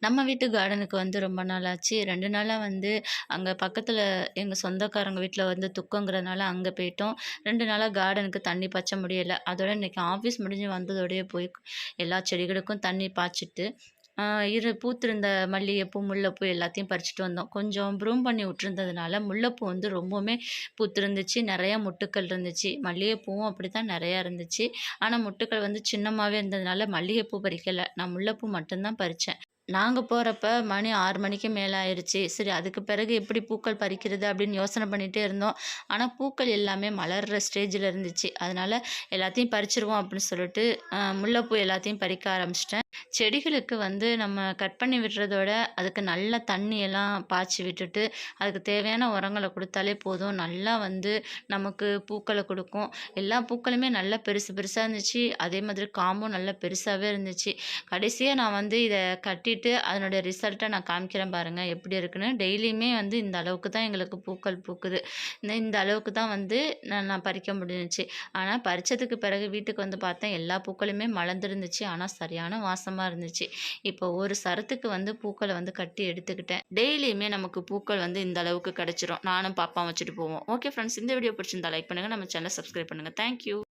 நம்ம வீட்டு கார்டனுக்கு வந்து ரொம்ப நாள் ஆச்சு. 2 நாளா வந்து அங்க பக்கத்துல எங்க சொந்தக்காரங்க வீட்ல வந்து துக்கங்கிறனால அங்க போயிட்டோம். 2 நாளா கார்டனுக்கு தண்ணி பாய்ச்ச முடியல. அதோட இன்னைக்கு ஆஃபீஸ் முடிஞ்சு வந்ததோடயே போய் எல்லா செடிகளுக்கும் தண்ணி பாய்ச்சிட்டு, ஆ பூத்திருந்த மல்லிகைப்பூ, முல்லைப்பூ எல்லாத்தையும் பறிச்சுட்டு வந்தோம். கொஞ்சம் ப்ரூன் பண்ணி விட்டுருந்ததுனால முல்லைப்பூ வந்து ரொம்பவுமே பூத்திருந்துச்சு. நெறையா மொட்டுக்கள் இருந்துச்சு. மல்லிகைப்பூவும் அப்படித்தான் நெறையா இருந்துச்சு. ஆனா மொட்டுக்கள் வந்து சின்னமாவே இருந்ததுனால மல்லிகைப்பூ பறிக்கல. நான் முல்லைப்பூ மட்டும் தான் பறிச்சேன். நாங்க போறப்ப மணி 6 மணிக்கு மேல ஆயிருச்சு. சரி அதுக்கு பிறகு எப்படி பூக்கள் பறிக்கிறது அப்படின்னு யோசனை பண்ணிட்டே இருந்தோம். ஆனா பூக்கள் எல்லாமே மலர்ற ஸ்டேஜ்ல இருந்துச்சு. அதனால எல்லாத்தையும் பறிச்சுருவோம் அப்படின்னு சொல்லிட்டு, முல்லைப்பூ எல்லாத்தையும் பறிக்க ஆரம்பிச்சுட்டேன். செடிகளுக்கு வந்து நம்ம கட் பண்ணி விடுறதோட, அதுக்கு நல்லா தண்ணி எல்லாம் பாய்ச்சி விட்டுட்டு, அதுக்கு தேவையான உரங்கள குடுத்தாலே போதும். நல்லா வந்து நமக்கு பூக்கள குடுக்கும். எல்லா பூக்களுமே நல்லா பெருசு பெருசா இருந்துச்சு. அதே மாதிரி காம்பும் நல்லா பெருசாவே இருந்துச்சு. கடைசியா நான் வந்து இத கட்டிட்டு, அதனுடைய ரிசல்ட்ட நான் காமிக்கிறேன் பாருங்க, எப்படி இருக்குன்னு. டெய்லியுமே வந்து இந்த அளவுக்கு தான் எங்களுக்கு பூக்கள் பூக்குது. இந்த அளவுக்கு தான் வந்து நான் பறிக்க முடிஞ்சுச்சு. ஆனா பறிச்சதுக்கு பிறகு வீட்டுக்கு வந்து பார்த்தேன், எல்லா பூக்களுமே மலர்ந்திருந்துச்சு. ஆனா சரியான வாசமா இருந்துச்சு. இப்போ ஒரு சரத்துக்கு வந்து பூக்கள வந்து கட்டி எடுத்துக்கிட்டேன். டெய்லியுமே நமக்கு பூக்கள் வந்து இந்த அளவுக்கு கிடைச்சிரும். நானும் பாப்பாவும் வச்சுட்டு போவோம். ஓகே ஃப்ரெண்ட்ஸ், இந்த வீடியோ பிடிச்சிருந்தா லைக் பண்ணுங்க. நம்ம சேனல சப்ஸ்கிரைப் பண்ணுங்க. Thank you.